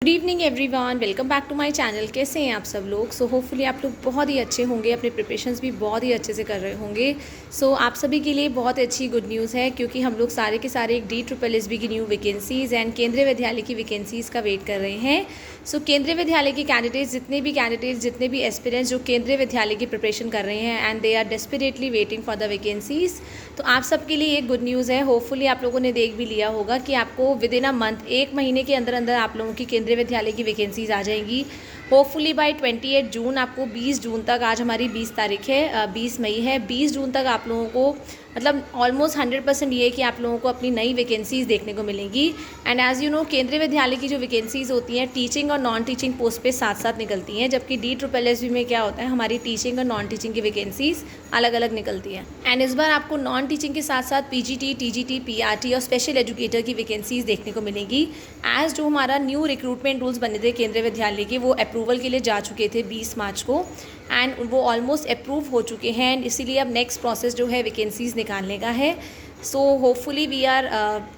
Good evening everyone, welcome back to my channel. कैसे हैं आप सब लोग? होपफुली आप लोग बहुत ही अच्छे होंगे, अपने प्रिपरेशंस भी बहुत ही अच्छे से कर रहे होंगे। आप सभी के लिए बहुत अच्छी गुड न्यूज़ है, क्योंकि हम लोग सारे के सारे एक DSSB की न्यू वैकेंसीज़ एंड केंद्रीय विद्यालय की वैकेंसीज़ का वेट कर रहे हैं। केंद्रीय विद्यालय के कैंडिडेट्स जितने भी एस्पिरेंट्स जो केंद्रीय विद्यालय की प्रिपरेशन कर रहे हैं and they are desperately waiting for the vacancies, तो आप सबके लिए एक गुड न्यूज़ है। होपफुली आप लोगों ने देख भी लिया होगा कि आपको विद इन अ मंथ, एक महीने के अंदर अंदर आप लोगों की केंद्रीय विद्यालय की वैकेंसीज आ जाएंगी। होपफुली बाय 28 जून आपको 20 जून तक, आज हमारी 20 तारीख है, 20 मई है, 20 जून तक आप लोगों को मतलब ऑलमोस्ट 100% ये कि आप लोगों को अपनी नई वैकेंसीज़ देखने को मिलेंगी। एंड एज़ यू नो, केंद्रीय विद्यालय की जो वैकेंसीज़ होती हैं टीचिंग और नॉन टीचिंग पोस्ट पे साथ साथ निकलती हैं, जबकि DSSB में क्या होता है, हमारी टीचिंग और नॉन टीचिंग की वैकेंसीज़ अलग अलग निकलती हैं। एंड इस बार आपको नॉन टीचिंग के साथ साथ PGT, TGT, PRT और स्पेशल एजुकेटर की वैकेंसीज़ देखने को मिलेंगी। एज़ जो हमारा न्यू रिक्रूटमेंट रूल्स बने थे केंद्रीय विद्यालय के, वो अप्रूवल के लिए जा चुके थे 20 मार्च को, एंड वो ऑलमोस्ट अप्रूव हो चुके हैं। एंड इसीलिए अब नेक्स्ट प्रोसेस जो है वैकेंसीज़ निकालने का है। Hopefully we are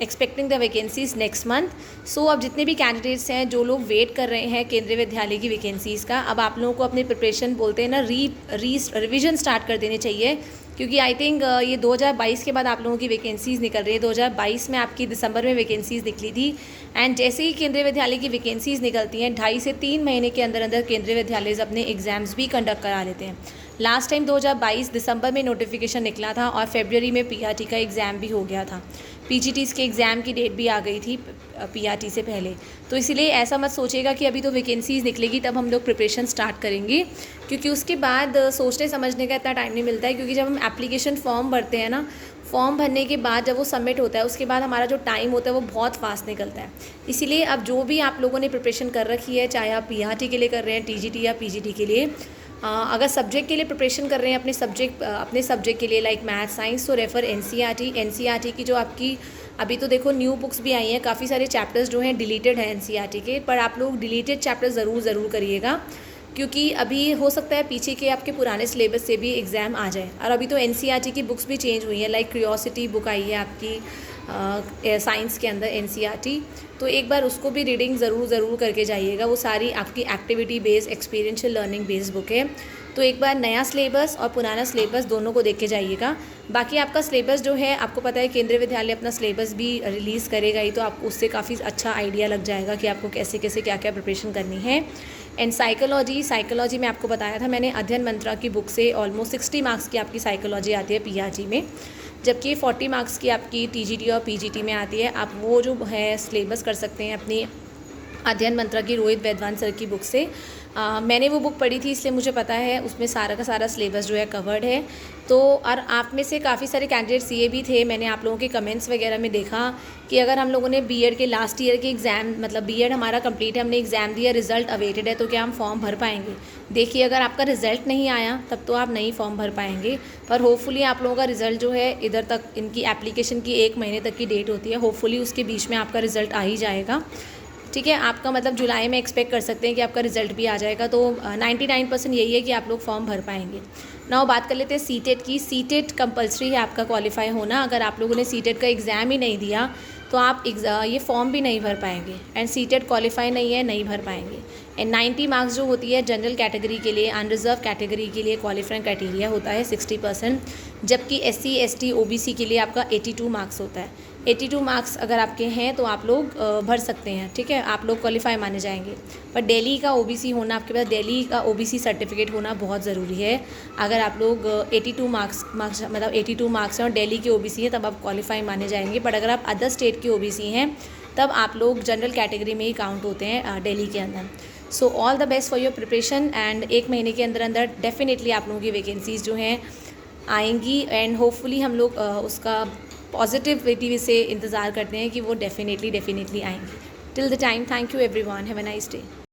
expecting the vacancies next month. अब जितने भी कैंडिडेट्स हैं, जो लोग वेट कर रहे हैं केंद्रीय विद्यालय की वैकेंसीज़ का, अब आप लोगों को अपनी प्रिपरेशन बोलते हैं ना, रिविज़न स्टार्ट कर देनी चाहिए, क्योंकि आई थिंक ये 2022 के बाद आप लोगों की वैकेंसीज़ निकल रही है। 2022 में आपकी दिसंबर में वैकेंसीज़ निकली थी, एंड जैसे ही केंद्रीय विद्यालय की वैकेंसीज़ निकलती हैं, 2.5 से 3 महीने के अंदर अंदर केंद्रीय विद्यालय अपने एग्ज़ाम्स भी कंडक्ट करा लेते हैं। लास्ट टाइम 2022 दिसंबर में नोटिफिकेशन निकला था और फरवरी में PRT का एग्ज़ाम भी हो गया था। PGTs के एग्ज़ाम की डेट भी आ गई थी PRT से पहले। तो इसलिए ऐसा मत सोचिएगा कि अभी तो वैकेंसीज़ निकलेगी तब हम लोग प्रिपरेशन स्टार्ट करेंगे, क्योंकि उसके बाद सोचने समझने का इतना टाइम नहीं मिलता है। क्योंकि जब हम एप्लीकेशन फॉर्म भरते हैं ना, फॉर्म भरने के बाद जब वो सबमिट होता है, उसके बाद हमारा जो टाइम होता है वो बहुत फास्ट निकलता है। इसीलिए अब जो भी आप लोगों ने प्रिपरेशन कर रखी है, चाहे आप PRT के लिए कर रहे हैं, TGT या PGT के लिए, अगर सब्जेक्ट के लिए प्रिपरेशन कर रहे हैं, अपने सब्जेक्ट के लिए लाइक मैथ साइंस, तो रेफ़र NCERT की जो आपकी अभी तो देखो न्यू बुक्स भी आई हैं, काफ़ी सारे चैप्टर्स जो हैं डिलीटेड हैं NCERT के, पर आप लोग डिलीटेड चैप्टर्स ज़रूर करिएगा, क्योंकि अभी हो सकता है पीछे के आपके पुराने सिलेबस से भी एग्ज़ाम आ जाए। और अभी तो NCERT की बुक्स भी चेंज हुई हैं, लाइक क्यूरियोसिटी बुक आई है आपकी साइंस के अंदर NCERT, तो एक बार उसको भी रीडिंग ज़रूर करके जाइएगा। वो सारी आपकी activity based, experiential learning based book है। तो एक बार नया सिलेबस और पुराना सिलेबस दोनों को देख के जाइएगा। बाकी आपका सिलेबस जो है, आपको पता है केंद्रीय विद्यालय अपना सिलेबस भी रिलीज़ करेगा ही, तो आपको उससे काफ़ी अच्छा आइडिया लग जाएगा कि आपको कैसे क्या प्रिपरेशन करनी है। एंड साइकोलॉजी में आपको बताया था मैंने, अध्ययन मंत्रा की बुक से ऑलमोस्ट 60 मार्क्स की आपकी साइकोलॉजी आती है PRT में, जबकि 40 मार्क्स की आपकी TGT और PGT में आती है। आप वो जो है सिलेबस कर सकते हैं अपनी अध्ययन मंत्रा की रोहित वैद्वान सर की बुक से। मैंने वो बुक पढ़ी थी, इसलिए मुझे पता है उसमें सारा का सारा सिलेबस जो है कवर्ड है। और आप में से काफ़ी सारे कैंडिडेट्स ये भी थे, मैंने आप लोगों के कमेंट्स वगैरह में देखा कि अगर हम लोगों ने B.Ed के लास्ट ईयर के एग्ज़ाम, मतलब B.Ed हमारा कंप्लीट है, हमने एग्ज़ाम दिया, रिज़ल्ट अवेटेड है, तो क्या हम फॉर्म भर पाएंगे? देखिए, अगर आपका रिज़ल्ट नहीं आया तब तो आप नहीं फॉर्म भर पाएंगे, पर होपफुली आप लोगों का रिज़ल्ट जो है, इधर तक इनकी एप्लीकेशन की 1 महीने तक की डेट होती है, होपफुली उसके बीच में आपका रिज़ल्ट आ ही जाएगा। ठीक है, आपका मतलब जुलाई में एक्सपेक्ट कर सकते हैं कि आपका रिज़ल्ट भी आ जाएगा। तो 99% यही है कि आप लोग फॉर्म भर पाएंगे। नाउ बात कर लेते हैं CTET की। CTET कंपलसरी है आपका क्वालिफाई होना। अगर आप लोगों ने CTET का एग्ज़ाम ही नहीं दिया तो आप ये फॉर्म भी नहीं भर पाएंगे, एंड CTET क्वालिफाई नहीं है, नहीं भर पाएंगे। एंड 90 मार्क्स जो होती है जनरल कैटेगरी के लिए, अनरिजर्व कैटेगरी के लिए क्वालिफाइंग क्राइटेरिया होता है 60%, जबकि SC ST OBC के लिए आपका 82 मार्क्स होता है। 82 मार्क्स अगर आपके हैं तो आप लोग भर सकते हैं, ठीक है, आप लोग क्वालिफाई माने जाएंगे। पर दिल्ली का OBC होना, आपके पास दिल्ली का OBC सर्टिफिकेट होना बहुत ज़रूरी है। अगर आप लोग 82 मार्क्स मतलब 82 मार्क्स हैं और दिल्ली के OBC हैं, तब आप क्वालिफाई माने जाएंगे। बट अगर आप अदर स्टेट के OBC हैं, तब आप लोग जनरल कैटेगरी में ही काउंट होते हैं दिल्ली के अंदर। All the best for your preparation, and 1 महीने के अंदर अंदर डेफिनेटली आप लोगों की वैकेंसीज़ जो हैं आएंगी, एंड होपफुली हम लोग उसका पॉजिटिविटी से इंतज़ार करते हैं कि वो डेफिनेटली आएंगी। Till the time, thank you everyone, have a nice day.